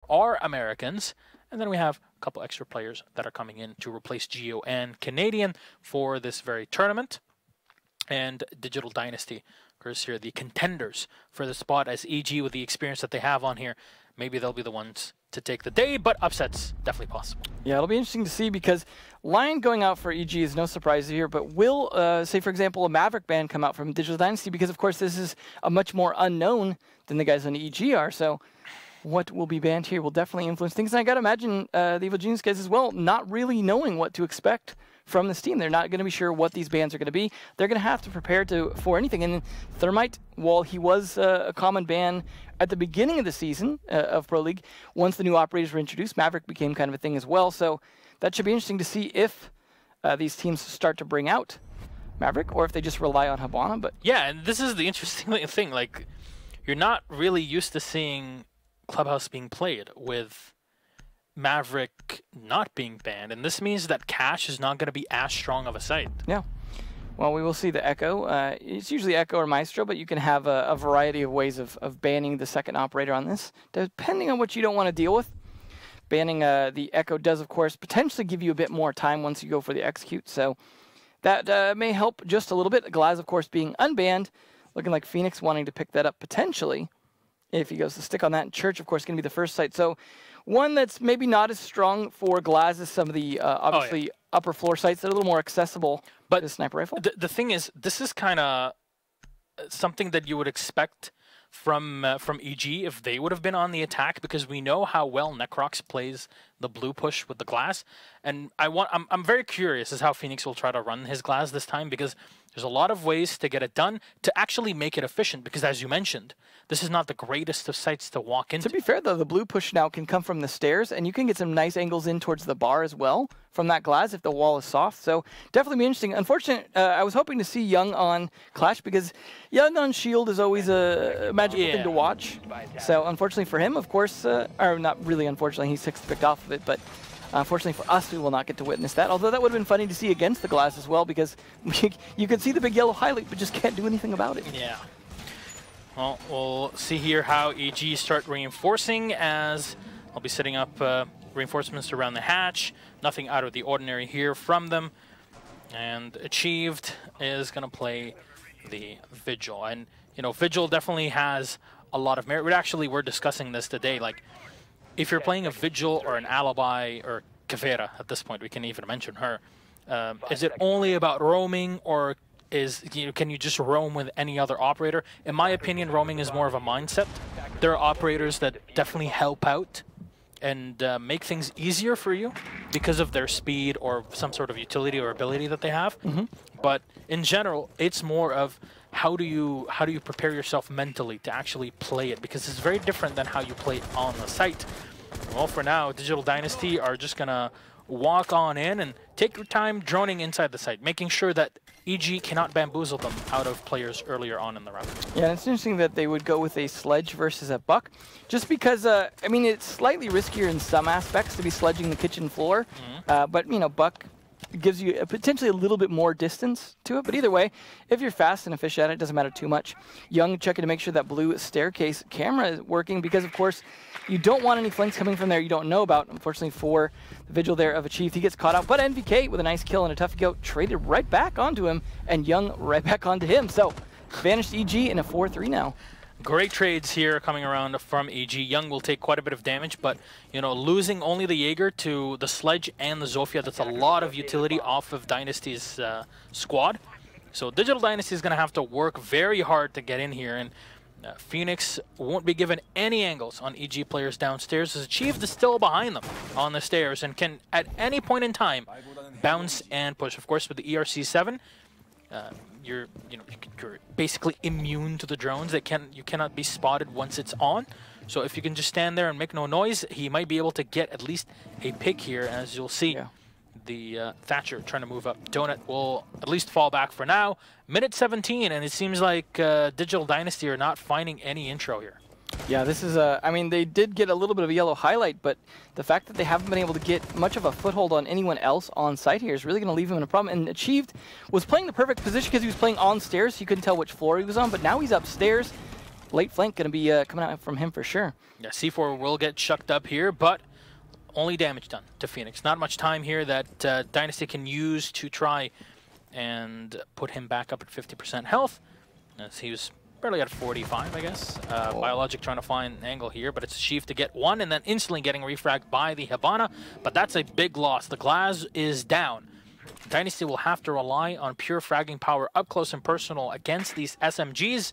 are Americans. And then we have a couple extra players that are coming in to replace Geo and Canadian for this very tournament. And Digital Dynasty, of course, here the contenders for the spot, as EG, with the experience that they have on here, maybe they'll be the ones to take the day, but upsets definitely possible. Yeah, it'll be interesting to see, because Lion going out for EG is no surprise here, but will, say, for example, a Maverick ban come out from Digital Dynasty? Because, of course, this is a much more unknown than the guys on EG are, so what will be banned here will definitely influence things. And I got to imagine the Evil Genius guys as well, not really knowing what to expect from this team. They're not going to be sure what these bans are going to be. They're going to have to prepare for anything. And Thermite, while he was a common ban at the beginning of the season of Pro League, once the new operators were introduced, Maverick became kind of a thing as well. So that should be interesting to see if these teams start to bring out Maverick, or if they just rely on Habana. But yeah, and this is the interesting thing. Like, you're not really used to seeing Clubhouse being played with Maverick not being banned, and this means that Cash is not going to be as strong of a site. Yeah. Well, we will see the Echo. It's usually Echo or Maestro, but you can have a variety of ways of banning the second operator on this, depending on what you don't want to deal with. Banning the Echo does, of course, potentially give you a bit more time once you go for the execute, so that may help just a little bit. Glaz, of course, being unbanned, looking like Phoenix wanting to pick that up potentially if he goes to stick on that. And Church, of course, going to be the first site. So one that's maybe not as strong for Glaz as some of the, obviously, upper floor sites that are a little more accessible to the sniper rifle. The thing is, this is kind of something that you would expect from EG if they would have been on the attack, because we know how well Necrox plays the blue push with the glass, and I'm very curious as how Phoenix will try to run his glass this time, because there's a lot of ways to get it done to actually make it efficient, because as you mentioned, this is not the greatest of sites to walk into. To be fair, though, the blue push now can come from the stairs, and you can get some nice angles in towards the bar as well from that glass if the wall is soft. So definitely be interesting. Unfortunately, I was hoping to see Young on Clash, because Young on Shield is always a magical thing to watch. So unfortunately for him, of course, or not really unfortunately, he's 6th picked off of it, but unfortunately for us, we will not get to witness that. Although that would have been funny to see against the glass as well, because you could see the big yellow highlight, but just can't do anything about it. Yeah. Well, we'll see here how EG start reinforcing, as I'll be setting up reinforcements around the hatch. Nothing out of the ordinary here from them. And Achieved is going to play the Vigil. And, you know, Vigil definitely has a lot of merit. We actually were discussing this today. Like, if you're playing a Vigil or an Alibi or Caveira, at this point, we can even mention her, is it only about roaming, or can you just roam with any other operator? In my opinion, roaming is more of a mindset. There are operators that definitely help out and make things easier for you because of their speed or some sort of utility or ability that they have. But in general, it's more of how do you prepare yourself mentally to actually play it, because it's very different than how you play it on the site. Well, for now, Digital Dynasty are just gonna walk on in and take your time droning inside the site, making sure that EG cannot bamboozle them out of players earlier on in the round. Yeah, it's interesting that they would go with a Sledge versus a Buck, just because, I mean, it's slightly riskier in some aspects to be sledging the kitchen floor, but, you know, Buck gives you potentially a little bit more distance to it. But either way, if you're fast and efficient at it, it doesn't matter too much. Young checking to make sure that blue staircase camera is working, because, of course, you don't want any flanks coming from there you don't know about. Unfortunately for the Vigil there of Achieved, he gets caught out. But NVK with a nice kill and a tough go traded right back onto him, and Young right back onto him. So, vanished EG in a 4-3 now. Great trades here coming around from EG. Young will take quite a bit of damage, but, you know, losing only the Jaeger to the Sledge and the Zofia, that's a lot of utility off of Dynasty's squad. So Digital Dynasty is going to have to work very hard to get in here, and Phoenix won't be given any angles on EG players downstairs, as Achieved is still behind them on the stairs and can, at any point in time, bounce and push. Of course, with the ERC-7, you're basically immune to the drones. You cannot be spotted once it's on. So if you can just stand there and make no noise, he might be able to get at least a pick here. As you'll see, the Thatcher trying to move up. Donut will at least fall back for now. Minute 17, and it seems like Digital Dynasty are not finding any intro here. Yeah, this is I mean, they did get a little bit of a yellow highlight, but the fact that they haven't been able to get much of a foothold on anyone else on site here is really going to leave him in a problem. And Achieved was playing the perfect position because he was playing on stairs, so you couldn't tell which floor he was on, but now he's upstairs. late flank going to be coming out from him for sure. Yeah, C4 will get chucked up here, but only damage done to Phoenix. Not much time here that Dynasty can use to try and put him back up at 50% health, as he was barely at 45, I guess. Biologic trying to find an angle here, but it's a Sheaf to get one, and then instantly getting refragged by the Hibana, but that's a big loss. The Glass is down. Dynasty will have to rely on pure fragging power up close and personal against these SMGs.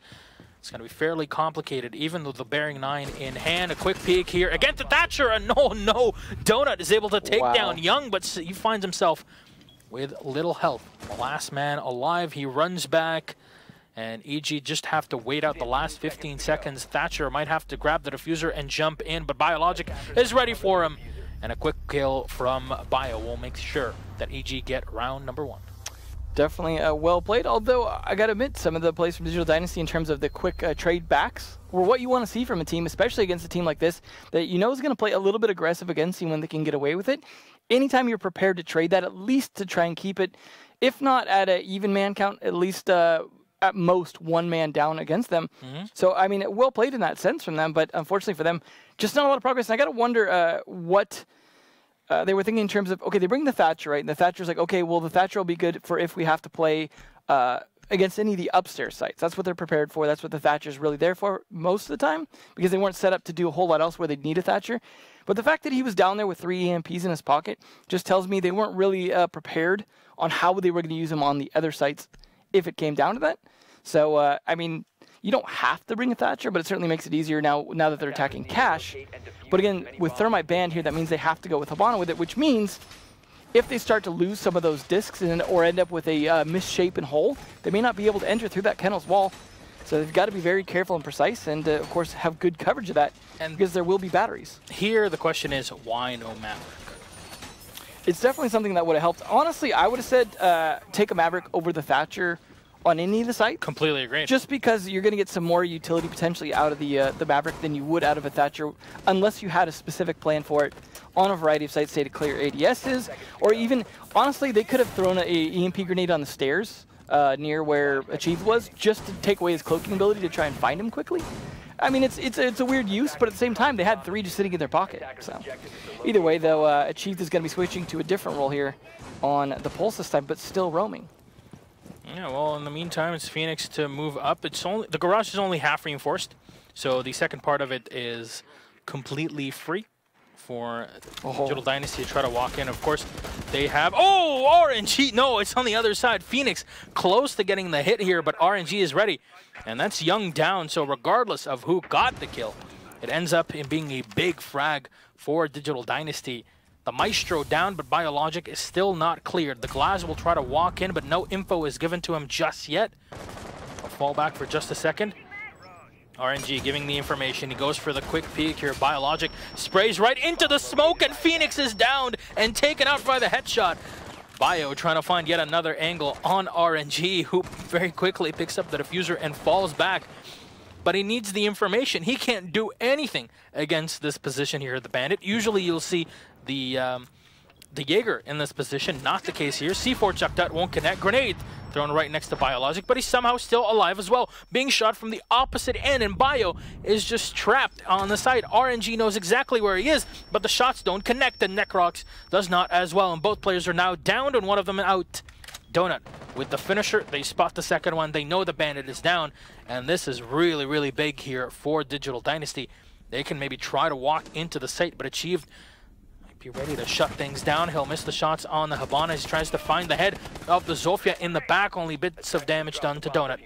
It's going to be fairly complicated, even though the Bearing 9 in hand. A quick peek here against the Thatcher, and no, Donut is able to take down Young, but he finds himself with little health. The last man alive, he runs back, and EG just have to wait out the last 15 seconds. Thatcher might have to grab the diffuser and jump in, but Biologic is ready for him. And a quick kill from Bio will make sure that EG get round number 1. Definitely well played, although I got to admit some of the plays from Digital Dynasty in terms of the quick trade backs were what you want to see from a team, especially against a team like this that you know is going to play a little bit aggressive against you when they can get away with it. Anytime you're prepared to trade that, at least to try and keep it, if not at an even man count, at least at most one man down against them. So, I mean, well played in that sense from them, but unfortunately for them, just not a lot of progress. And I got to wonder what they were thinking in terms of, okay, they bring the Thatcher, right? And the Thatcher's like, okay, well, the Thatcher will be good for if we have to play against any of the upstairs sites. That's what they're prepared for. That's what the Thatcher's really there for most of the time, because they weren't set up to do a whole lot else where they'd need a Thatcher. But the fact that he was down there with 3 EMPs in his pocket just tells me they weren't really prepared on how they were going to use him on the other sites if it came down to that. So, I mean, you don't have to bring a Thatcher, but it certainly makes it easier now that they're attacking Cash. But again, with Thermite banned here, that means they have to go with Hibana with it, which means if they start to lose some of those discs or end up with a misshapen hole, they may not be able to enter through that kennel's wall. So they've got to be very careful and precise and, of course, have good coverage of that, and because there will be batteries. Here, the question is, why no Maverick? It's definitely something that would have helped. Honestly, I would have said take a Maverick over the Thatcher on any of the sites. Completely agree. Just because you're going to get some more utility potentially out of the Maverick than you would out of a Thatcher, unless you had a specific plan for it on a variety of sites, say to clear ADSs, or even, honestly, they could have thrown a EMP grenade on the stairs near where Achieve was, just to take away his cloaking ability to try and find him quickly. I mean, it's a weird use, but at the same time, they had 3 just sitting in their pocket. So either way, though, Achieve is going to be switching to a different role here on the Pulse this time, but still roaming. Yeah, well, in the meantime, it's Phoenix to move up. It's only the garage is only half reinforced, so the second part of it is completely free for Digital Dynasty to try to walk in. Of course, they have RNG. No, it's on the other side. Phoenix close to getting the hit here, but RNG is ready, and that's Young down. So regardless of who got the kill, it ends up in being a big frag for Digital Dynasty. The Maestro down, but Biologic is still not cleared. The Glass will try to walk in, but no info is given to him just yet. I'll fall back for just a second. RNG giving the information. He goes for the quick peek here. Biologic sprays right into the smoke, and Phoenix is downed and taken out by the headshot. Bio trying to find yet another angle on RNG, who very quickly picks up the diffuser and falls back. But he needs the information. He can't do anything against this position here, the Bandit. Usually you'll see the Jaeger in this position. Not the case here. C4 chucked out, won't connect. Grenade thrown right next to Biologic, but he's somehow still alive as well. Being shot from the opposite end, and Bio is just trapped on the side. RNG knows exactly where he is, but the shots don't connect, and Necrox does not as well, and both players are now downed and one of them out. Donut with the finisher. They spot the second one. They know the Bandit is down, and this is really, really big here for Digital Dynasty. They can maybe try to walk into the site, but Achieved might be ready to shut things down. He'll miss the shots on the Hibana. He tries to find the head of the Zofia in the back. Only bits of damage done to Donut,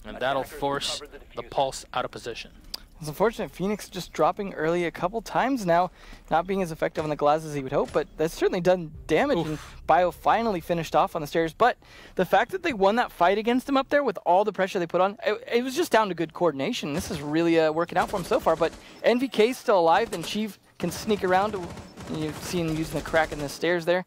and that'll force the Pulse out of position. It's unfortunate. Phoenix just dropping early a couple times now, not being as effective on the Glass as he would hope, but that's certainly done damage. Oof. And Bio finally finished off on the stairs. But the fact that they won that fight against him up there with all the pressure they put on, it was just down to good coordination. This is really working out for him so far. But NVK's still alive, and Chief can sneak around. You see him using the crack in the stairs there.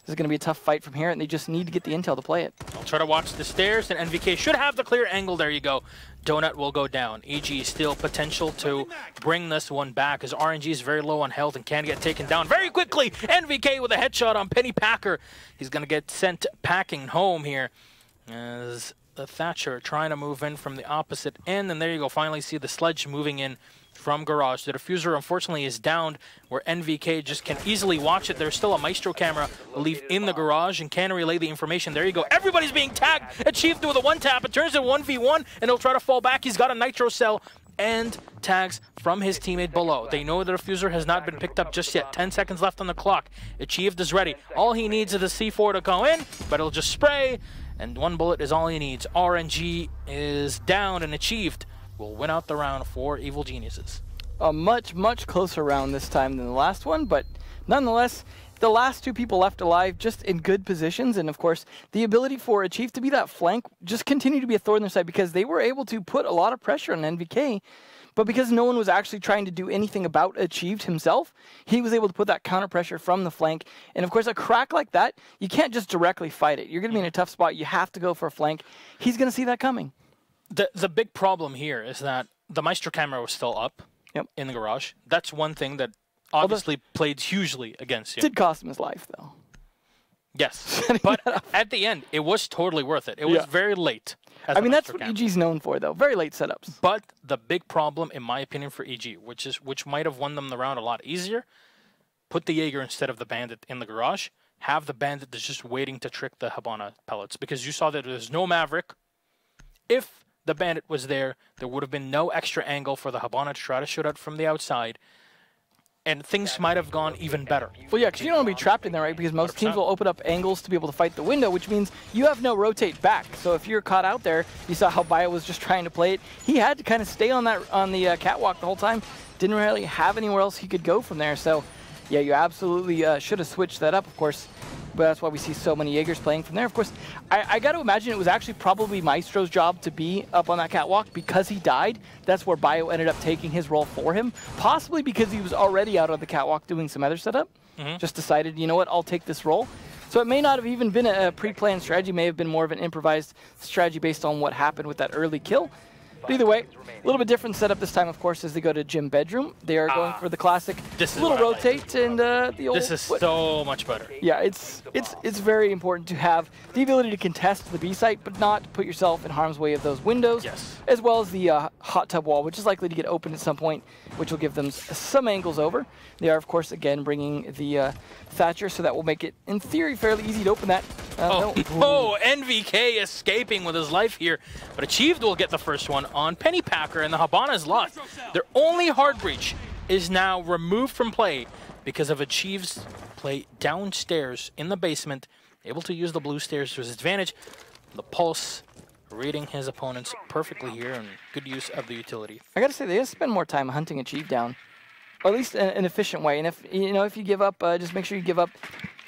This is going to be a tough fight from here, and they just need to get the intel to play it. I'll try to watch the stairs, and NVK should have the clear angle. There you go. Donut will go down. EG still potential to bring this one back, as RNG is very low on health and can get taken down very quickly. NVK with a headshot on Penny Packer. He's going to get sent packing home here, as the Thatcher trying to move in from the opposite end, and there you go. Finally see the sledge moving in from Garage. The diffuser, unfortunately, is downed, where NVK just can easily watch it. There's still a Maestro camera, I believe, in the Garage, and can relay the information. There you go. Everybody's being tagged. Achieved with a one-tap. It turns into 1v1, and he'll try to fall back. He's got a Nitro Cell and tags from his teammate below. They know the diffuser has not been picked up just yet. 10 seconds left on the clock. Achieved is ready. All he needs is the C4 to go in, but it'll just spray, and one bullet is all he needs. RNG is down, and Achieved will win out the round for Evil Geniuses. A much, much closer round this time than the last one, but nonetheless, the last two people left alive just in good positions, and of course, the ability for Achieved to be that flank just continued to be a thorn in their side because they were able to put a lot of pressure on NVK, but because no one was actually trying to do anything about Achieved himself, he was able to put that counter pressure from the flank, and of course, a crack like that, you can't just directly fight it. You're going to be in a tough spot. You have to go for a flank. He's going to see that coming. The big problem here is that the Maestro camera was still up in the Garage. That's one thing that obviously played hugely against you. Did cost him his life, though. Yes, but at the end, it was totally worth it. It was very late. I mean, that's what EG's known for, though. Very late setups. But the big problem, in my opinion, for EG, which might have won them the round a lot easier, put the Jaeger instead of the Bandit in the Garage. Have the Bandit that's just waiting to trick the Habana pellets, because you saw that there's no Maverick. If the Bandit was there, there would have been no extra angle for the Habana to try to shoot out from the outside, and things might have gone even better. Well, yeah, because you don't want to be trapped in there, right? Because most teams will open up angles to be able to fight the window, which means you have no rotate back. So if you're caught out there, you saw how Bio was just trying to play it. He had to kind of stay on the catwalk the whole time. Didn't really have anywhere else he could go from there. So, yeah, you absolutely should have switched that up, of course. But that's why we see so many Jaegers playing from there. Of course, I got to imagine it was actually probably Maestro's job to be up on that catwalk because he died. That's where Bio ended up taking his role for him, possibly because he was already out on the catwalk doing some other setup. Just decided, you know what, I'll take this role. So it may not have even been a pre-planned strategy. It may have been more of an improvised strategy based on what happened with that early kill. But either way, a little bit different setup this time, of course, as they go to Gym Bedroom. They are going for the classic little rotate and the old... This is so much better. Yeah, it's very important to have the ability to contest the B site, but not put yourself in harm's way of those windows, as well as the hot tub wall, which is likely to get open at some point, which will give them some angles over. They are, of course, again, bringing the Thatcher, so that will make it, in theory, fairly easy to open that. NVK escaping with his life here, but Achieved will get the first one on Pennypacker, and the Habana is lost. Their only hard breach is now removed from play because of Achieved's play downstairs in the basement, able to use the blue stairs to his advantage. The Pulse reading his opponents perfectly here, and good use of the utility. I gotta say, they have to spend more time hunting Achieved down, or at least an efficient way. And if you give up, just make sure you give up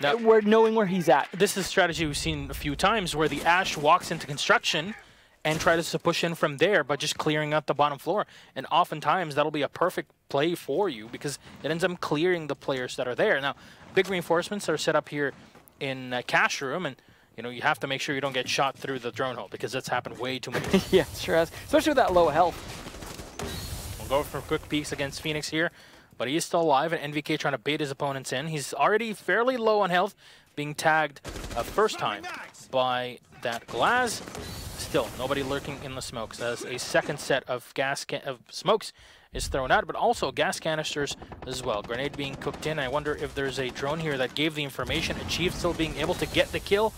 knowing where he's at. This is a strategy we've seen a few times, where the Ash walks into construction and tries to push in from there by just clearing out the bottom floor. And oftentimes, that'll be a perfect play for you because it ends up clearing the players that are there. Now, big reinforcements are set up here in Cash Room, and you have to make sure you don't get shot through the drone hole because that's happened way too many times. Yeah, it sure has, especially with that low health. We'll go for quick peeks against Phoenix here, but he is still alive, and NVK trying to bait his opponents in. He's already fairly low on health, being tagged a first time by that Glass. Still, nobody lurking in the smokes as a second set of smokes is thrown out, but also gas canisters as well. Grenade being cooked in. I wonder if there's a drone here that gave the information. Achieved still being able to get the kill,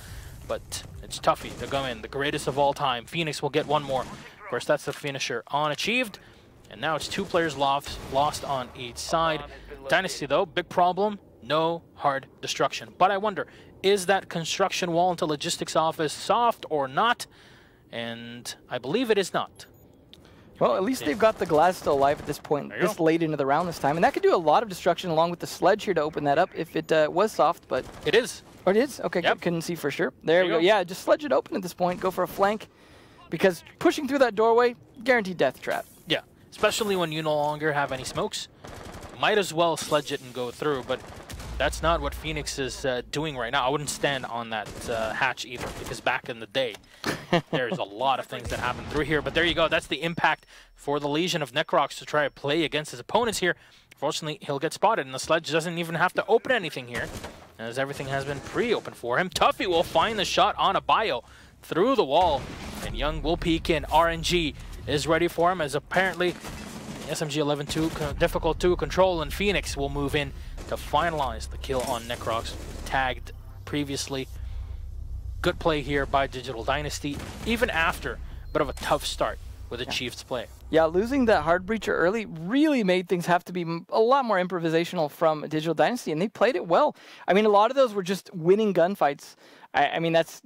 but it's Tuffy to go in, the greatest of all time. Phoenix will get one more. Of course, that's the finisher on Achieved, and now it's two players lost on each side. Dynasty, though, big problem, no hard destruction. But I wonder, is that construction wall into logistics office soft or not? And I believe it is not. Well, at least they've got the Glass still alive at this point, this late into the round this time. And that could do a lot of destruction along with the sledge here to open that up if it was soft, but... It is. Or it is? Okay, good. Couldn't see for sure. There we go. Yeah, just sledge it open at this point. Go for a flank. Because pushing through that doorway, guaranteed death trap. Yeah, especially when you no longer have any smokes. Might as well sledge it and go through, but that's not what Phoenix is doing right now. I wouldn't stand on that hatch either, because back in the day, there's a lot of things that happen through here. But there you go. That's the impact for the Legion of Necrox to try to play against his opponents here. Fortunately, he'll get spotted, and the sledge doesn't even have to open anything here, as everything has been pre-opened for him. Tuffy will find the shot on a Bio through the wall, And Young will peek in. RNG is ready for him, as apparently SMG-11 too difficult to control, and Phoenix will move in to finalize the kill on Necrox, tagged previously. Good play here by Digital Dynasty, even after a bit of a tough start with the Chiefs play. Yeah, losing that hard breacher early really made things have to be a lot more improvisational from Digital Dynasty, and they played it well. I mean, a lot of those were just winning gunfights. I mean, that's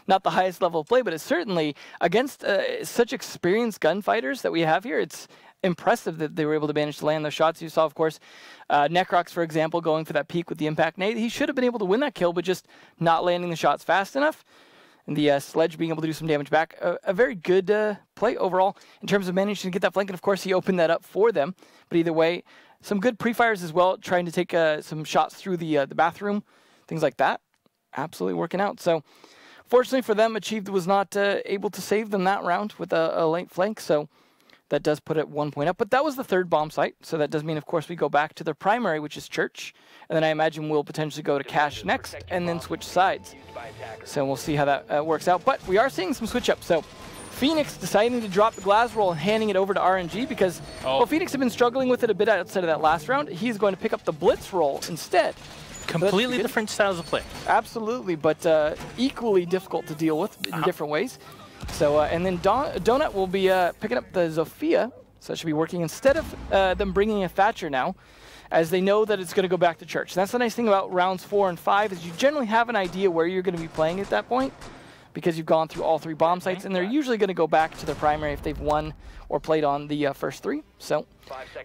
not the highest level of play, but it's certainly against such experienced gunfighters that we have here. It's impressive that they were able to manage to land those shots. You saw, of course, Necrox, for example, going for that peak with the impact nade. He should have been able to win that kill, but just not landing the shots fast enough. And the Sledge being able to do some damage back. A very good play overall in terms of managing to get that flank. And, of course, he opened that up for them. But either way, some good pre-fires as well, trying to take some shots through the bathroom, things like that. Absolutely working out. So, fortunately for them, Achieved was not able to save them that round with a late flank. So, that does put it 1 point up. But that was the third bomb site. So, that does mean, of course, we go back to their primary, which is Church. And then I imagine we'll potentially go to Cache next and then switch sides. So, we'll see how that works out. But we are seeing some switch-ups. So, Phoenix deciding to drop the glass roll and handing it over to RNG because, well, Phoenix have been struggling with it a bit outside of that last round. He's going to pick up the Blitz roll instead. Completely different styles of play. Absolutely, but equally difficult to deal with in different ways. So, and then Donut will be picking up the Zofia, so that should be working instead of them bringing a Thatcher now, as they know that it's going to go back to Church. And that's the nice thing about rounds 4 and 5 is you generally have an idea where you're going to be playing at that point because you've gone through all 3 bomb sites, and they're usually going to go back to their primary if they've won or played on the first 3. So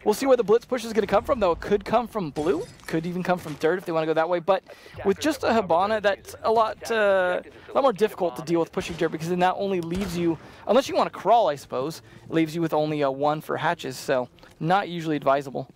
we'll see where the Blitz push is going to come from, though. It could come from Blue, could even come from Dirt if they want to go that way. But with just a Hibana, that's a lot more difficult to deal with pushing Dirt because then that only leaves you, unless you want to crawl, I suppose, it leaves you with only a 1 for hatches. So not usually advisable.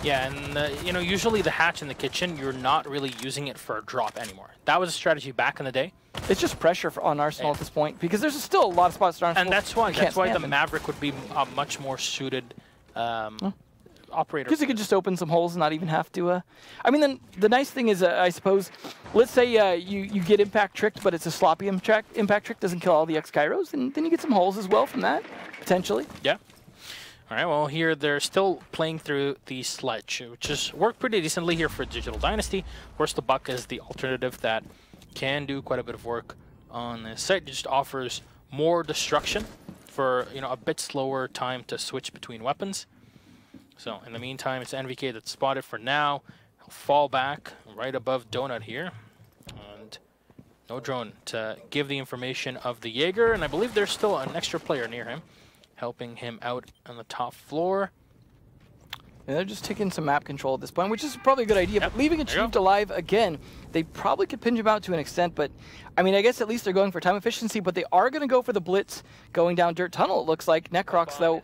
Yeah, and you know, usually the hatch in the kitchen, you're not really using it for a drop anymore. That was a strategy back in the day. It's just pressure on Arsenal at this point because there's still a lot of spots to Arsenal. And that's why the Maverick would be a much more suited operator. Because you could just open some holes and not even have to. I mean, then the nice thing is, I suppose, let's say you get impact tricked, but it's a sloppy impact trick, doesn't kill all the X-Kairos, and then you get some holes as well from that, potentially. Yeah. All right, well, here they're still playing through the Sledge, which has worked pretty decently here for Digital Dynasty. Of course, the Buck is the alternative that can do quite a bit of work on this site. It just offers more destruction for, you know, a bit slower time to switch between weapons. So, in the meantime, it's NVK that's spotted for now. He'll fall back right above Donut here. And no drone to give the information of the Jaeger, and I believe there's still an extra player near him, helping him out on the top floor. And they're just taking some map control at this point, which is probably a good idea. But leaving Achieved alive again, they probably could pinch him out to an extent. But, I mean, I guess at least they're going for time efficiency. But they are going to go for the Blitz going down Dirt Tunnel, it looks like. Necrox, though,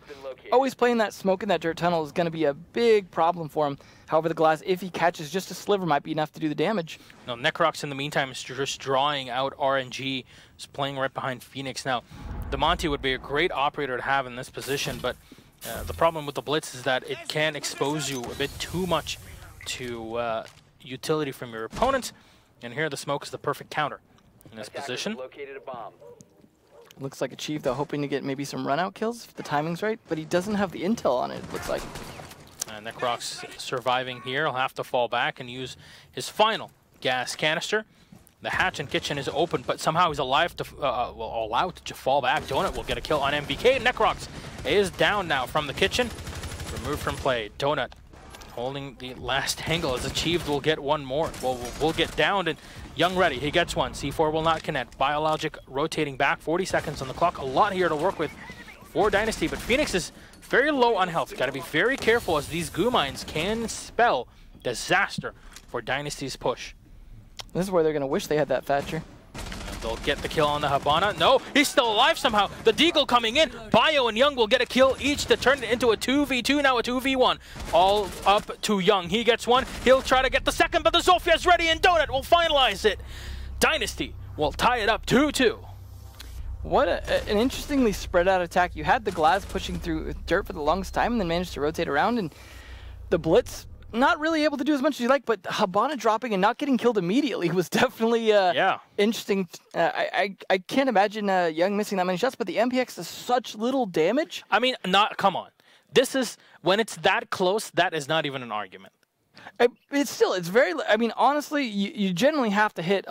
always playing that smoke in that Dirt Tunnel is going to be a big problem for him. However, the glass, if he catches just a sliver, might be enough to do the damage. No, Necrox, in the meantime, is just drawing out RNG. Is playing right behind Phoenix. Now, the Monty would be a great operator to have in this position, but the problem with the Blitz is that it can expose you a bit too much to utility from your opponents, and here the smoke is the perfect counter in this position. Looks like Achieved, though, hoping to get maybe some run-out kills if the timing's right, but he doesn't have the intel on it, it looks like. And Necrox surviving here. He'll have to fall back and use his final gas canister. The hatch and kitchen is open, but somehow he's alive to, allowed to fall back. Donut will get a kill on MVK. Necrox is down now from the kitchen. Removed from play. Donut holding the last angle as Achieved will get one more. We'll get downed, and Young ready. He gets one. C4 will not connect. Biologic rotating back. 40 seconds on the clock. A lot here to work with for Dynasty, but Phoenix is very low on health. Got to be very careful as these goo mines can spell disaster for Dynasty's push. This is where they're going to wish they had that Thatcher. And they'll get the kill on the Hibana. No, he's still alive somehow. The Deagle coming in. Bio and Young will get a kill each to turn it into a 2v2, now a 2v1. All up to Young. He gets one. He'll try to get the second, but the Zofia's ready, and Donut will finalize it. Dynasty will tie it up 2-2. What an interestingly spread out attack. You had the Glass pushing through Dirt for the longest time and then managed to rotate around, and the Blitz not really able to do as much as you like, but Habana dropping and not getting killed immediately was definitely interesting. I can't imagine Young missing that many shots, but the MPX does such little damage. I mean, come on. This is, when it's that close, that is not even an argument. It's very, I mean, honestly, you generally have to hit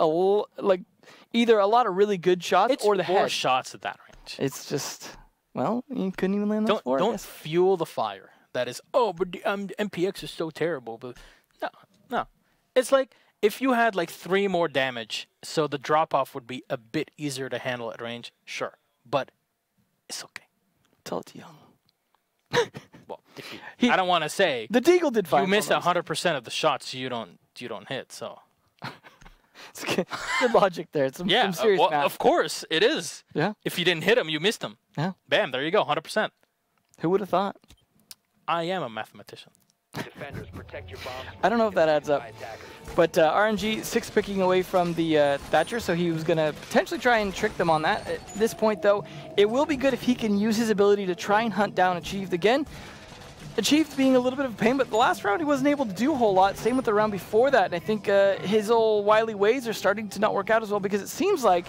either a lot of really good shots or the head. 4 shots at that range. It's just, well, you couldn't even land those 4. Don't fuel the fire. That is, but the MPX is so terrible. But no. It's like if you had like 3 more damage, so the drop-off would be a bit easier to handle at range, sure. But it's okay. Tell it to Young. Well, I don't want to say the Deagle did fine. You miss 100% of the shots you don't hit. So it's good logic there. It's some serious math. Of course it is. Yeah. If you didn't hit them, you missed them. Yeah. Bam. There you go. 100%. Who would have thought? I am a mathematician. I don't know if that adds up. But RNG 6 picking away from the Thatcher, so he was going to potentially try and trick them on that. At this point, though, it will be good if he can use his ability to try and hunt down Achieved again. Achieved being a little bit of a pain, but the last round he wasn't able to do a whole lot. Same with the round before that. And I think his old wily ways are starting to not work out as well, because it seems like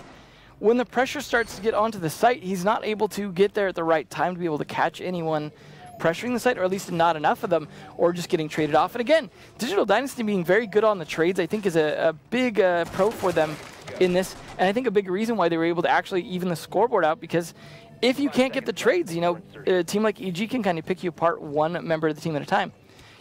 when the pressure starts to get onto the site, he's not able to get there at the right time to be able to catch anyone pressuring the site, or at least not enough of them, or just getting traded off. And again, Digital Dynasty being very good on the trades, I think, is a big pro for them in this. And I think a big reason why they were able to actually even the scoreboard out, because if you can't get the trades, you know, a team like EG can kind of pick you apart one member of the team at a time.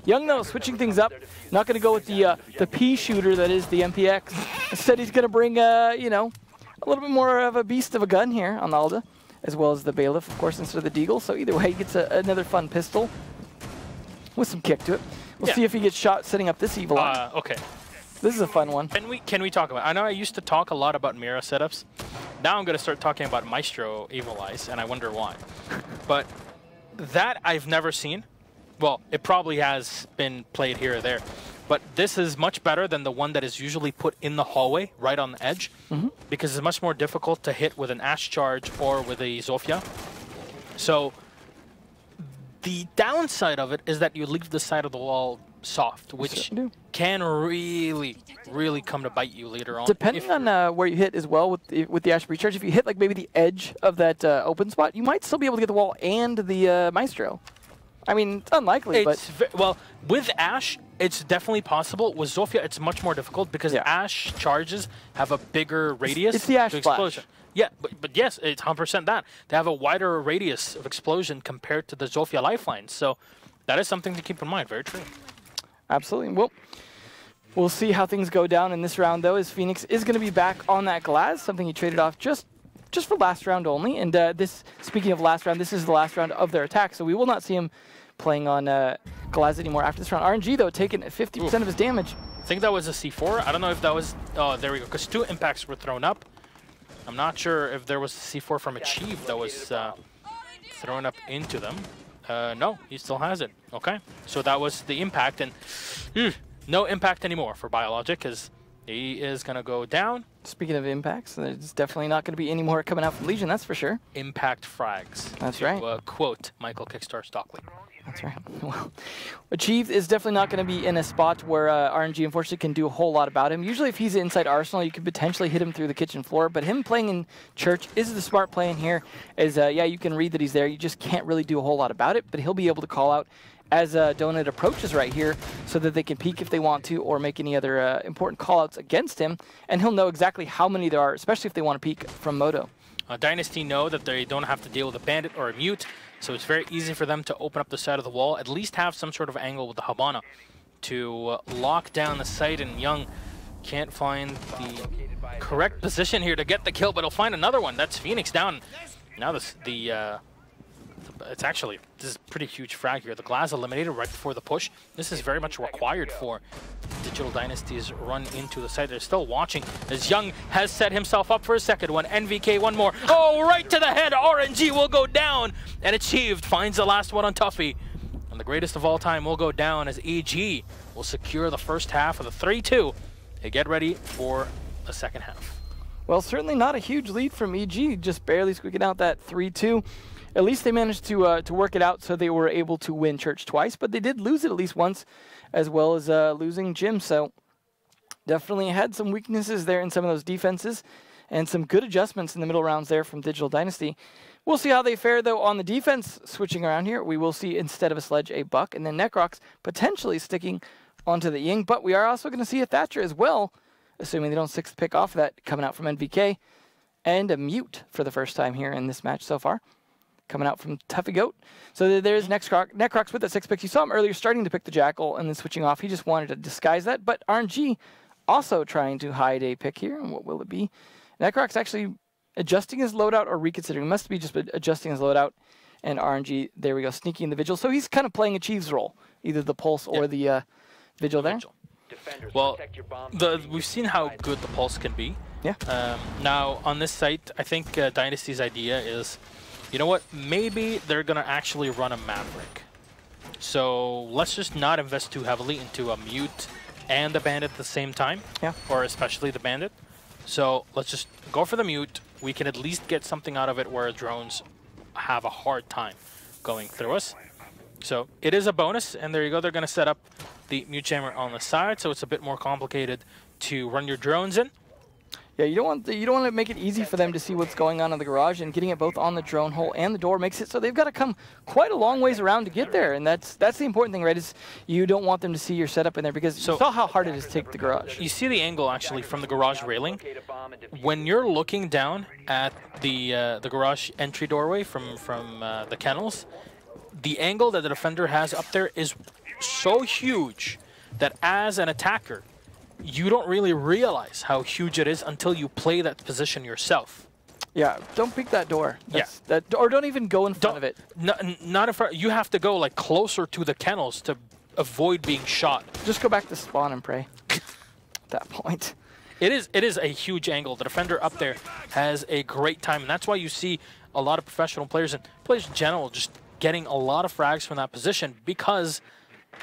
Young, though, switching things up, not going to go with the P shooter that is the MPX. Instead, he's going to bring, you know, a little bit more of a beast of a gun here on the Alda, as well as the Bailiff, of course, instead of the Deagle. So either way, he gets another fun pistol with some kick to it. We'll see if he gets shot setting up this evil line. Okay. This is a fun one. Can we talk about, I know I used to talk a lot about Mira setups. Now I'm going to start talking about Maestro Evil Eyes, and I wonder why. But that I've never seen. Well, it probably has been played here or there. But this is much better than the one that is usually put in the hallway, right on the edge, because it's much more difficult to hit with an Ash Charge or with a Zofia. So the downside of it is that you leave the side of the wall soft, which can really, really come to bite you later on. Depending on where you hit as well with the Ash Recharge, if you hit like maybe the edge of that open spot, you might still be able to get the wall and the Maestro. I mean, it's unlikely, but... Well, with Ash, it's definitely possible. With Zofia, it's much more difficult because Ash charges have a bigger radius. It's the Ash explosion. Yeah, but yes, it's 100% that. They have a wider radius of explosion compared to the Zofia lifeline. So that is something to keep in mind. Very true. Absolutely. Well, we'll see how things go down in this round, though, as Phoenix is going to be back on that glass, something he traded off just for last round only. And this, speaking of last round, this is the last round of their attack, so we will not see him playing on Glaz anymore after this round. RNG, though, taking 50% of his damage. I think that was a C4. I don't know if that was... Oh, there we go, because 2 impacts were thrown up. I'm not sure if there was a C4 from Achieve that was thrown up into them. No, he still has it. Okay, so that was the impact, and no impact anymore for Biologic, because he is going to go down. Speaking of impacts, there's definitely not going to be any more coming out from Legion, that's for sure. Impact frags. That's right. Quote Michael Kickstar Stockley. That's right. Well, Achieved is definitely not going to be in a spot where RNG, unfortunately, can do a whole lot about him. Usually, if he's inside Arsenal, you could potentially hit him through the kitchen floor, but him playing in Church is the smart play in here. Is yeah, you can read that he's there. You just can't really do a whole lot about it, but he'll be able to call out as Donut approaches right here so that they can peek if they want to or make any other important call-outs against him, and he'll know exactly how many there are, especially if they want to peek from Moto. Dynasty know that they don't have to deal with a Bandit or a Mute, so it's very easy for them to open up the side of the wall, at least have some sort of angle with the Habana to lock down the site, and Young can't find the correct position here to get the kill, but he'll find another one. That's Phoenix down. Now it's actually, this is a pretty huge frag here. The Glass eliminated right before the push. This is very much required for Digital Dynasty's run into the site. They're still watching as Young has set himself up for a second one. NVK one more. Oh, right to the head. RNG will go down. And Achieved finds the last one on Tuffy. And the greatest of all time will go down as EG will secure the first half of the 3-2. They get ready for the second half. Well, certainly not a huge lead from EG, just barely squeaking out that 3-2. at least they managed to work it out so they were able to win Church twice, but they did lose it at least once, as well as losing Jim. So definitely had some weaknesses there in some of those defenses and some good adjustments in the middle rounds there from Digital Dynasty. We'll see how they fare, though, on the defense. Switching around here, we will see, instead of a Sledge, a Buck, and then Necrox potentially sticking onto the Ying. But we are also going to see a Thatcher as well, assuming they don't 6th pick off that, coming out from NVK. And a Mute for the first time here in this match so far, coming out from Tuffy Goat. So there's Necrox with that 6th pick. You saw him earlier starting to pick the Jackal and then switching off. He just wanted to disguise that. But RNG also trying to hide a pick here. And what will it be? Necrox actually adjusting his loadout or reconsidering. Must be just adjusting his loadout. And RNG, there we go, sneaking the Vigil. So he's kind of playing a Chief's role, either the Pulse or the Vigil there. Well, we've seen how good the Pulse can be. Yeah. Now, on this site, I think Dynasty's idea is, you know what, maybe they're going to actually run a Maverick. So let's just not invest too heavily into a Mute and the Bandit at the same time. Yeah. Or especially the Bandit. So let's just go for the Mute. We can at least get something out of it where drones have a hard time going through us. So it is a bonus, and there you go. They're going to set up the Mute Jammer on the side, so it's a bit more complicated to run your drones in. Yeah, you don't want to make it easy for them to see what's going on in the garage, and getting it both on the drone hole and the door makes it so they've got to come quite a long ways around to get there, and that's the important thing, right? Is you don't want them to see your setup in there, because you saw how hard it is to take the garage. You see the angle actually from the garage railing. When you're looking down at the garage entry doorway from the kennels, the angle that the defender has up there is so huge that as an attacker, you don't really realize how huge it is until you play that position yourself. Yeah, don't peek that door. Or don't even go in front of it. Not in front. You have to go like closer to the kennels to avoid being shot. Just go back to spawn and pray. At that point. It is a huge angle. The defender up there has a great time, and that's why you see a lot of professional players and players in general just getting a lot of frags from that position, because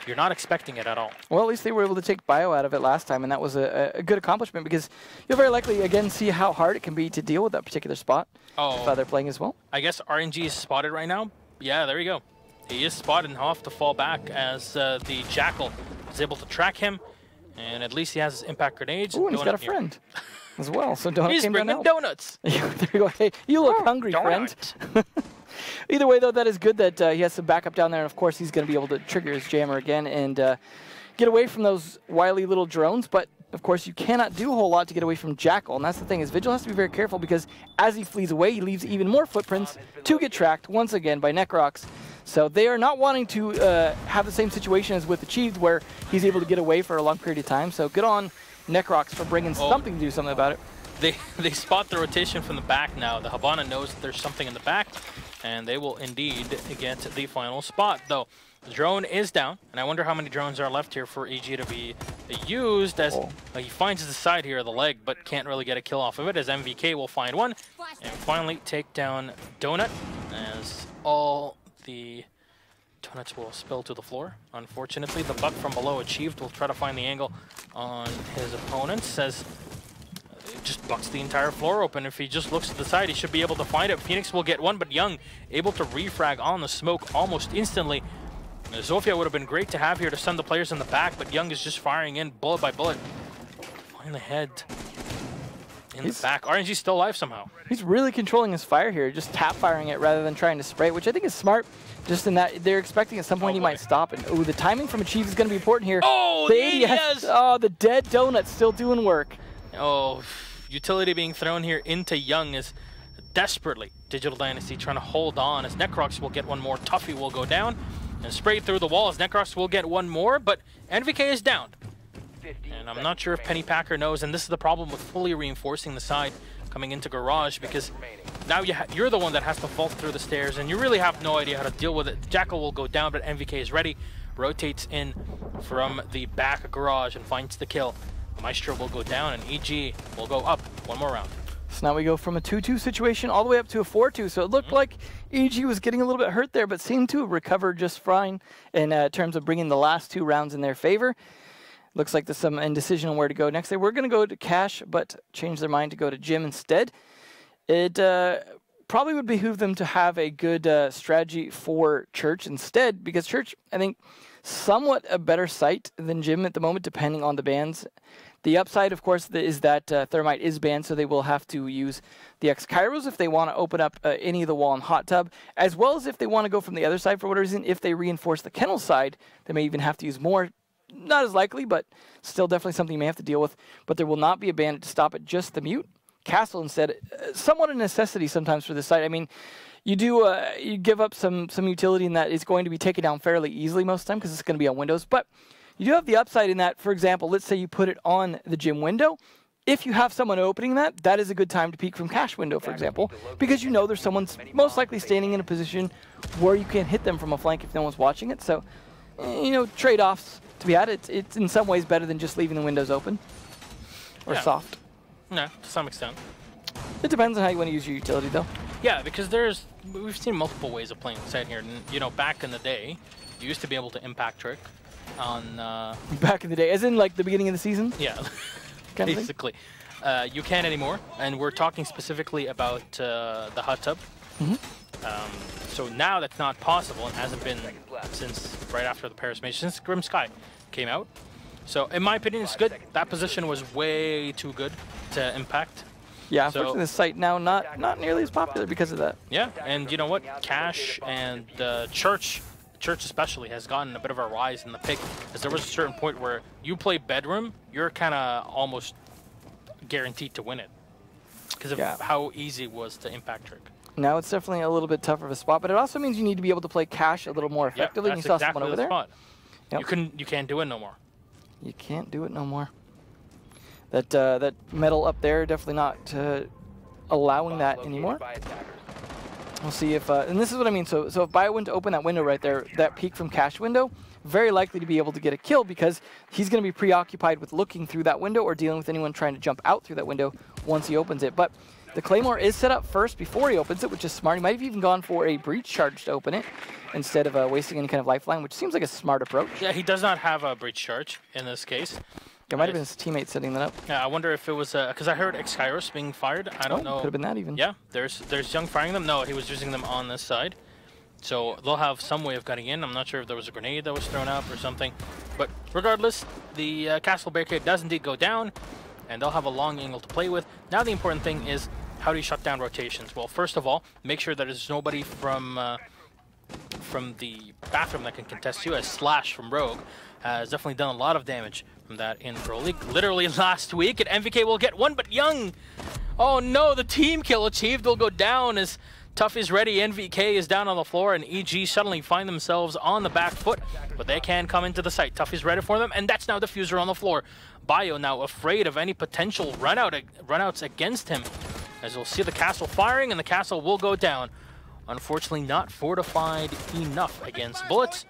you're not expecting it at all. Well, at least they were able to take bio out of it last time, and that was a good accomplishment, because you'll very likely, again, see how hard it can be to deal with that particular spot if they're playing as well. I guess RNG is spotted right now. Yeah, there you go. He is spotted, and he'll have to fall back as the Jackal is able to track him, and at least he has his impact grenades. Ooh, and he's got a friend as well, so Donut He's came down bringing donuts. There you go. Hey, you look hungry, friend. Either way, though, that is good that he has some backup down there. And, of course, he's going to be able to trigger his jammer again and get away from those wily little drones. But, of course, you cannot do a whole lot to get away from Jackal. And that's the thing, is Vigil has to be very careful, because as he flees away, he leaves even more footprints to get tracked once again by Necrox. So they are not wanting to have the same situation as with Achieved, where he's able to get away for a long period of time. So good on Necrox for bringing something to do something about it. They spot the rotation from the back now. The Habana knows that there's something in the back, and they will indeed get the final spot. Though the drone is down, and I wonder how many drones are left here for EG to be used, as he finds the side here of the leg, but can't really get a kill off of it, as MVK will find one and finally take down Donut, as all the donuts will spill to the floor. Unfortunately, the Buck from below Achieved will try to find the angle on his opponent, says just bucks the entire floor open. If he just looks to the side, he should be able to find it. Phoenix will get one, but Young able to refrag on the smoke almost instantly. Zofia would have been great to have here to send the players in the back, but Young is just firing in bullet by bullet. Find the head in the back. RNG still alive somehow. He's really controlling his fire here, just tap firing it rather than trying to spray it, which I think is smart, just in that they're expecting at some point he might stop. And the timing from Achieve is going to be important here. Oh, the ADS! Oh, the dead donut still doing work. Oh, utility being thrown here into Young is desperately Digital Dynasty trying to hold on, as Necrox will get one more. Tuffy will go down and spray through the wall, as Necrox will get one more, but NVK is down. And I'm not sure if Penny Packer knows, and this is the problem with fully reinforcing the side coming into Garage, because now you're the one that has to vault through the stairs, and you really have no idea how to deal with it. Jackal will go down, but NVK is ready, rotates in from the back of Garage and finds the kill. Maestro will go down, and EG will go up one more round. So now we go from a 2-2 situation all the way up to a 4-2. So it looked like EG was getting a little bit hurt there, but seemed to have recovered just fine in terms of bringing the last 2 rounds in their favor. Looks like there's some indecision on where to go next. They were going to go to Cash, but changed their mind to go to Jim instead. It probably would behoove them to have a good strategy for Church instead, because Church, I think, somewhat a better site than Jim at the moment, depending on the bans. The upside, of course, is that Thermite is banned, so they will have to use the X-Kairos if they want to open up any of the wall and hot tub, as well as if they want to go from the other side for whatever reason. If they reinforce the kennel side, they may even have to use more. Not as likely, but still definitely something you may have to deal with. But there will not be a ban to stop at just the mute. Castle instead, somewhat a necessity sometimes for this site. I mean, you do you give up some utility in that it's going to be taken down fairly easily most of the time because it's going to be on Windows, but you do have the upside in that, for example, let's say you put it on the gym window. If you have someone opening that, that is a good time to peek from cache window, for example, because you know there's someone most likely standing in a position where you can't hit them from a flank if no one's watching it. So, you know, trade-offs to be had. It's in some ways better than just leaving the windows open or soft. No, to some extent. It depends on how you want to use your utility, though. Yeah, because we've seen multiple ways of playing the site here. And, you know, back in the day, you used to be able to impact trick on... Back in the day, as in like the beginning of the season? Yeah, basically. You can't anymore, and we're talking specifically about the hot tub. So now that's not possible and hasn't been since right after the Paris Major, since Grim Sky came out. So in my opinion, it's good. That position was way too good to impact. Yeah, unfortunately, the site now not nearly as popular because of that. Yeah, and you know what? Cache and Church especially has gotten a bit of a rise in the pick, because there was a certain point where you play Bedroom, you're kind of almost guaranteed to win it because of how easy it was to impact trick. Now it's definitely a little bit tougher of a spot, but it also means you need to be able to play Cache a little more effectively. That's you saw exactly someone over there. Spot. Yep. You can't do it no more. You can't do it no more. That metal up there definitely not allowing that anymore. We'll see if, and this is what I mean. So if Bio went to open that window right there, that peek from cache window, very likely to be able to get a kill because he's going to be preoccupied with looking through that window or dealing with anyone trying to jump out through that window once he opens it. But the Claymore is set up first before he opens it, which is smart. He might have even gone for a breach charge to open it instead of wasting any kind of lifeline, which seems like a smart approach. Yeah, he does not have a breach charge in this case. It might have been his teammate setting that up. Yeah, I wonder if it was because I heard X-Kairos being fired. I don't know. Could have been that even. Yeah, there's Young firing them. No, he was using them on this side. So they'll have some way of getting in. I'm not sure if there was a grenade that was thrown up or something. But regardless, the castle barricade does indeed go down, and they'll have a long angle to play with. Now the important thing is, how do you shut down rotations? Well, first of all, make sure that there's nobody from the bathroom that can contest you, as Slash from Rogue has definitely done a lot of damage from that in Pro League. Literally last week, and MVK will get one, but Young, oh no, the team kill achieved will go down as Tough is ready, NVK is down on the floor, and EG suddenly find themselves on the back foot, but they can come into the site. Tough is ready for them, and that's now Diffuser on the floor. Bio now afraid of any potential runouts against him, as we'll see the castle firing, and the castle will go down. Unfortunately not fortified enough against bullets.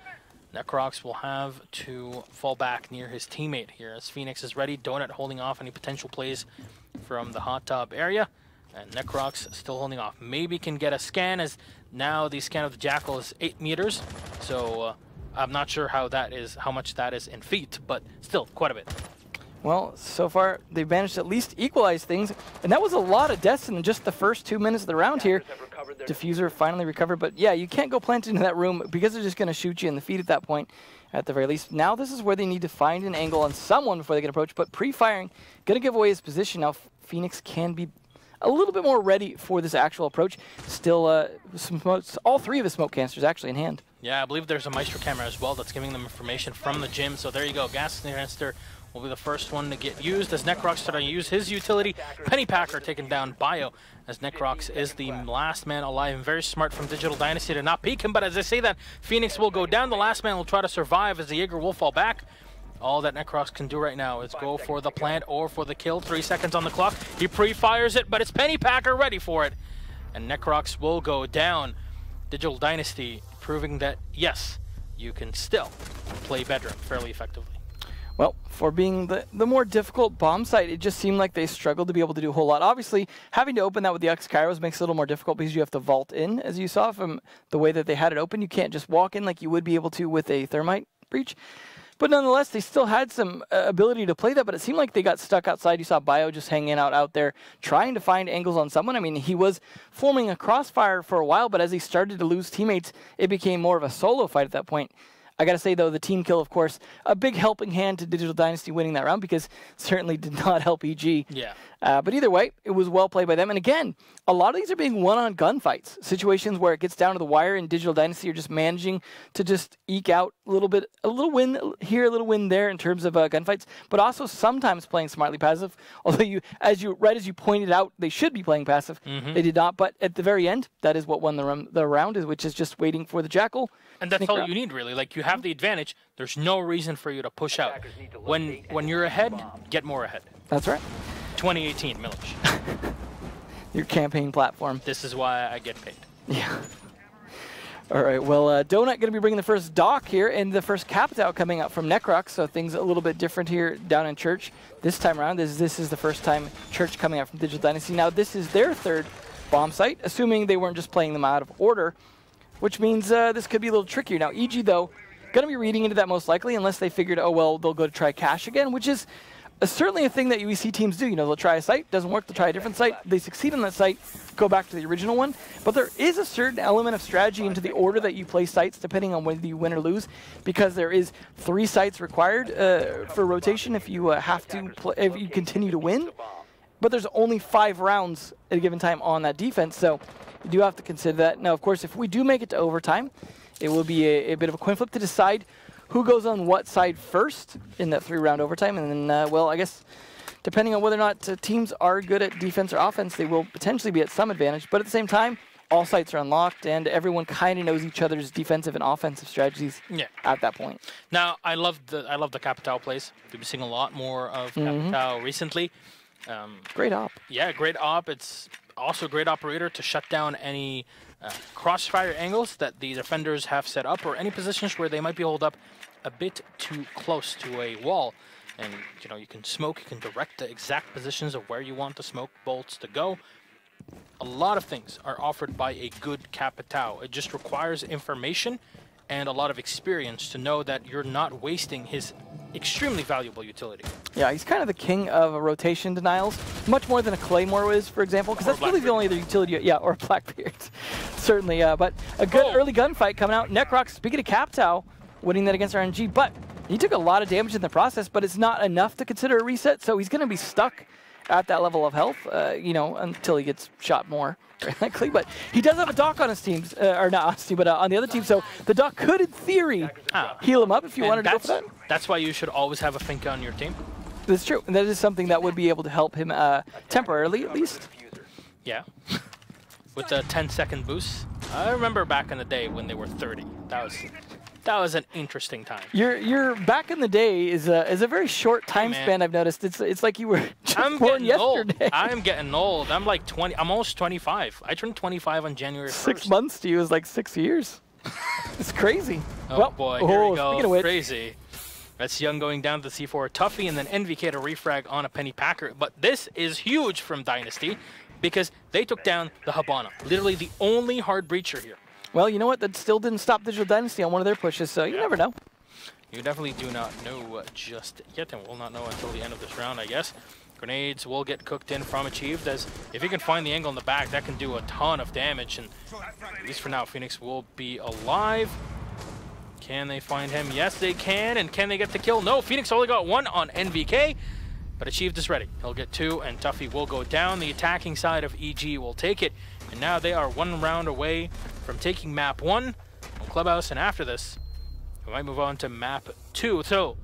Necrox will have to fall back near his teammate here as Phoenix is ready. Donut holding off any potential plays from the hot tub area. And Necrox still holding off. Maybe can get a scan, as now the scan of the Jackal is 8 meters. So I'm not sure how much that is in feet, but still quite a bit. Well, so far they've managed to at least equalize things, and that was a lot of deaths in just the first 2 minutes of the round here. Diffuser finally recovered, but yeah, you can't go plant into that room because they're just going to shoot you in the feet at that point, at the very least. Now this is where they need to find an angle on someone before they can approach, but pre-firing, going to give away his position. Now Phoenix can be a little bit more ready for this actual approach. Still, all 3 of his smoke canisters actually in hand. Yeah, I believe there's a Maestro camera as well that's giving them information from the gym, so there you go. Gas canister will be the first one to get used as Necrox starting to use his utility. Pennypacker taking down Bio, as Necrox is the last man alive, and very smart from Digital Dynasty to not peek him. But as I say that, Phoenix will go down. The last man will try to survive as the Jaeger will fall back. All that Necrox can do right now is go for the plant or for the kill. 3 seconds on the clock. He pre-fires it, but it's Pennypacker ready for it. And Necrox will go down. Digital Dynasty proving that, yes, you can still play Bedroom fairly effectively. Well, for being the more difficult bomb site, it just seemed like they struggled to be able to do a whole lot. Obviously, having to open that with the X-Kairos makes it a little more difficult because you have to vault in, as you saw from the way that they had it open. You can't just walk in like you would be able to with a Thermite breach. But nonetheless, they still had some ability to play that, but it seemed like they got stuck outside. You saw Bio just hanging out there, trying to find angles on someone. I mean, he was forming a crossfire for a while, but as he started to lose teammates, it became more of a solo fight at that point. I got to say, though, the team kill, of course, a big helping hand to Digital Dynasty winning that round because it certainly did not help EG. Yeah. But either way, it was well played by them. And again, a lot of these are being won on gunfights, situations where it gets down to the wire and Digital Dynasty are just managing to just eke out a little win here, a little win there in terms of gunfights, but also sometimes playing smartly passive. Although as you pointed out, they should be playing passive. They did not. But at the very end, that is what won the round, which is just waiting for the Jackal. And that's all you need, really. Like, you have the advantage. There's no reason for you to push out. When you're ahead, get more ahead. That's right. 2018, Milich. Your campaign platform. This is why I get paid. Yeah. All right, well, Donut going to be bringing the first dock here, and the first Capitao coming out from Necrox, so things a little bit different here down in Church. This time around, this is the first time Church coming out from Digital Dynasty. Now, this is their third bomb site, assuming they weren't just playing them out of order, which means this could be a little trickier. Now, EG, though, going to be reading into that most likely, unless they figured, oh, well, they'll go to try cash again, which is certainly a thing that we see teams do. You know, they'll try a site, doesn't work, they'll try a different site, they succeed on that site, go back to the original one. But there is a certain element of strategy into the order that you play sites, depending on whether you win or lose, because there is 3 sites required for rotation if you have to play, if you continue to win. But there's only 5 rounds at a given time on that defense, so you do have to consider that. Now, of course, if we do make it to overtime, it will be a bit of a coin flip to decide who goes on what side first in that 3-round overtime. And then, well, I guess depending on whether or not teams are good at defense or offense, they will potentially be at some advantage. But at the same time, all sites are unlocked, and everyone kind of knows each other's defensive and offensive strategies at that point. Now, I love the Capitao plays. We've been seeing a lot more of Capitao recently. Great op. Yeah, great op. It's also a great operator to shut down any crossfire angles that the defenders have set up, or any positions where they might be holed up a bit too close to a wall. And, you know, you can smoke, you can direct the exact positions of where you want the smoke bolts to go. A lot of things are offered by a good Capitao. It just requires information and a lot of experience to know that you're not wasting his extremely valuable utility. Yeah, he's kind of the king of rotation denials, much more than a Claymore is, for example, because that's really the only other utility. Yeah, or Blackbeard, certainly. But a good early gunfight coming out. Necrox, speaking of Capitao, winning that against RNG, but he took a lot of damage in the process, but it's not enough to consider a reset, so he's going to be stuck at that level of health, you know, until he gets shot more, very likely. But he does have a dock on his teams, or not on his team, but on the other team, so the dock could, in theory, heal him up if you wanted to go for that. That's why you should always have a Finka on your team. That's true, and that is something that would be able to help him temporarily, at least. Yeah, with a 10-second boost. I remember back in the day when they were 30. That was an interesting time. Your back in the day is a very short time span. I've noticed. It's like you were just born yesterday. Old. I'm getting old. I'm like 20. I'm almost 25. I turned 25 on January 1st. 6 months to you is like 6 years. It's crazy. Oh well, boy, here we go. Speaking of which, crazy. That's Young going down to C4 Tuffy, and then NVK to refrag on a Penny Packer. But this is huge from Dynasty because they took down the Habana. Literally the only hard breacher here. Well, you know what? That still didn't stop Digital Dynasty on one of their pushes, so you never know. You definitely do not know just yet, and will not know until the end of this round, I guess. Grenades will get cooked in from Achieved, as if you can find the angle in the back, that can do a ton of damage, and at least for now, Phoenix will be alive. Can they find him? Yes, they can, and can they get the kill? No, Phoenix only got 1 on NVK, but Achieved is ready. He'll get 2, and Tuffy will go down. The attacking side of EG will take it, and now they are 1 round away from taking Map 1 on Clubhouse, and after this, we might move on to Map 2. So,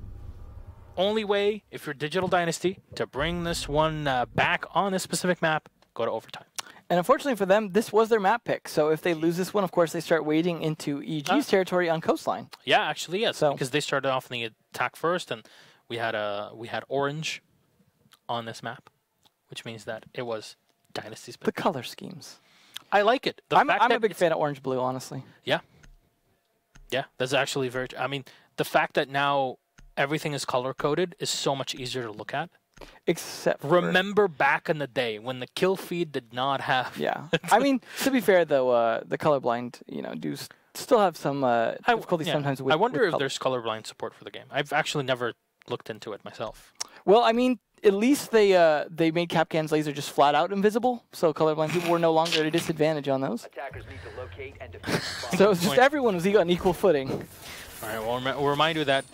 only way, if you're Digital Dynasty, to bring this one back on this specific map, go to overtime. And unfortunately for them, this was their map pick. So if they lose this one, of course, they start wading into EG's territory on Coastline. Yeah, actually, yes. So, because they started off in the attack first, and we had orange on this map, which means that it was Dynasty's pick. The color schemes. I like it. I'm a big fan of orange-blue, honestly. Yeah. Yeah, that's actually very... I mean, the fact that now everything is color-coded is so much easier to look at. Except for... Remember back in the day when the kill feed did not have... Yeah. I mean, to be fair, though, the colorblind, you know, do still have some difficulty sometimes with. I wonder with if color. there's colorblind support for the game. I've actually never looked into it myself. Well, I mean, at least they made Capcan's laser just flat out invisible, so colorblind people were no longer at a disadvantage on those. Attackers need to locate and defend So it was just everyone was on equal footing. All right, well, we'll remind you that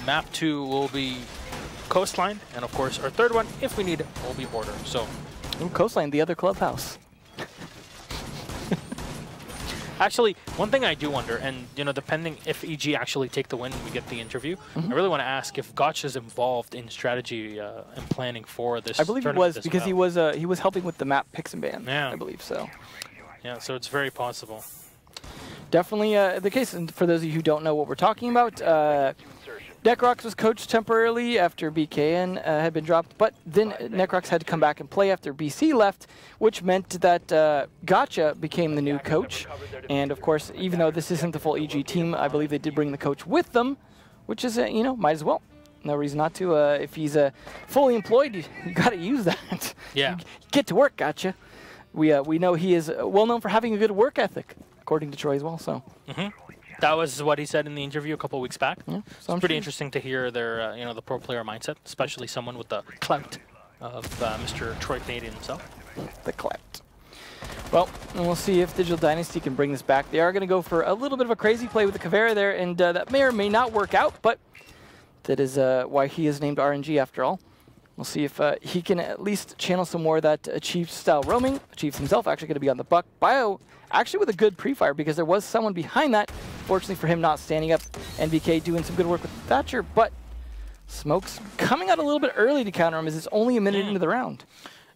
map 2 will be coastline, and of course our third one, if we need it, will be border. So, Ooh, coastline, the other clubhouse. actually, one thing I do wonder, and depending if EG actually take the win and we get the interview, I really want to ask if Gotch is involved in strategy and planning for this. I believe he was because he was helping with the map picks and ban. Yeah. I believe so. Yeah, so it's very possible. Definitely the case. And for those of you who don't know what we're talking about, Necrox was coached temporarily after BKN had been dropped, but then Necrox had to come back and play after BC left, which meant that Gotcha became the new coach. And of course, even though this isn't the full EG team, I believe they did bring the coach with them, which is, might as well. No reason not to. If he's fully employed, you got to use that. Yeah. Get to work, Gotcha. We know he is well known for having a good work ethic, according to Troy as well. So. That was what he said in the interview a couple of weeks back. Yeah, so it's pretty interesting to hear their, the pro player mindset, especially someone with the clout of Mr. Troy Canadian himself. The clout. Well, and we'll see if Digital Dynasty can bring this back. They are going to go for a little bit of a crazy play with the Caveira there, and that may or may not work out, but that is why he is named RNG after all. We'll see if he can at least channel some more of that Chiefs-style roaming. Chiefs himself actually going to be on the buck. Bio actually with a good pre-fire because there was someone behind that. Fortunately for him not standing up. NBK doing some good work with Thatcher, but Smoke's coming out a little bit early to counter him as it's only a minute into the round.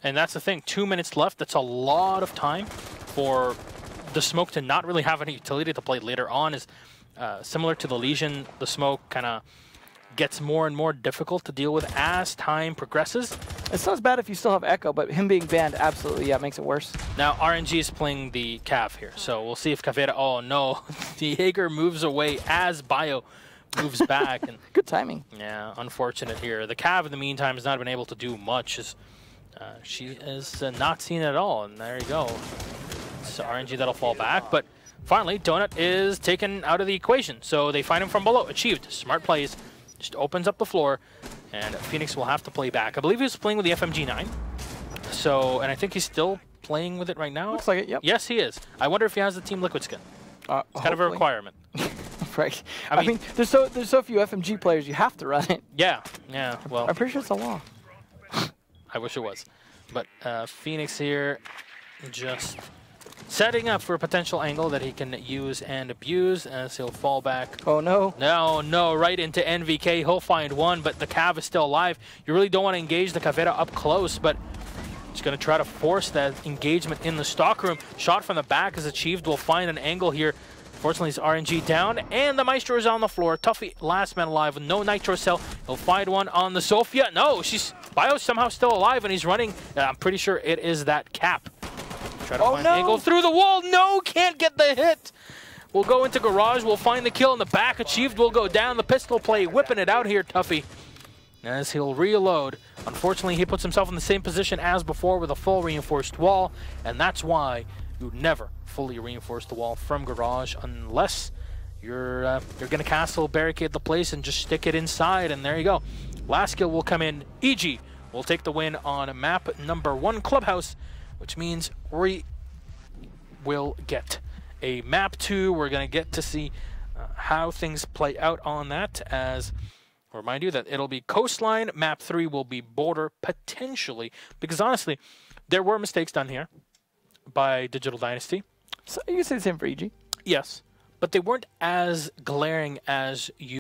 And that's the thing, 2 minutes left. That's a lot of time for the Smoke to not really have any utility to play later on. Is similar to the Legion, the Smoke kind of gets more and more difficult to deal with as time progresses. It's not as bad if you still have Echo, but him being banned absolutely, makes it worse. Now, RNG is playing the Cav here, so we'll see if Caveira, oh no, the Jaeger moves away as Bio moves back. And good timing. Yeah, unfortunate here. The Cav, in the meantime, has not been able to do much. She is not seen at all, and there you go. It's RNG that'll fall back, but finally, Donut is taken out of the equation, so they find him from below. Achieved. Smart plays. Just opens up the floor, and Phoenix will have to play back. I believe he was playing with the FMG9, and I think he's still playing with it right now. Looks like it, yep. Yes, he is. I wonder if he has the Team Liquid skin. It's kind of a requirement. Right. I mean, there's so few FMG players, you have to run it. Yeah, well. I'm pretty sure it's a law. I wish it was. But Phoenix here just setting up for a potential angle that he can use and abuse as he'll fall back. Oh, no. No, right into NVK. He'll find one, but the Cav is still alive. You really don't want to engage the Caveira up close, but he's going to try to force that engagement in the stockroom. Shot from the back is achieved. We'll find an angle here. Fortunately, it's RNG down, and the Maestro is on the floor. Tuffy, last man alive with no Nitro Cell. He'll find one on the Sophia. No, Bio's somehow still alive, and he's running. I'm pretty sure it is that Cap. Try to find an angle through the wall. No, can't get the hit. We'll go into garage. We'll find the kill in the back. Achieved will go down. The pistol play, whipping it out here, Tuffy. As he'll reload. Unfortunately, he puts himself in the same position as before with a full reinforced wall, and that's why you never fully reinforce the wall from garage unless you're going to castle barricade the place and just stick it inside, and there you go. Last kill will come in. EG will take the win on map number 1 Clubhouse, which means we will get a map 2. We're going to get to see how things play out on that, as I'll remind you that it'll be coastline. Map 3 will be border, potentially, because honestly, there were mistakes done here by Digital Dynasty. So you can say the same for EG? Yes, but they weren't as glaring as you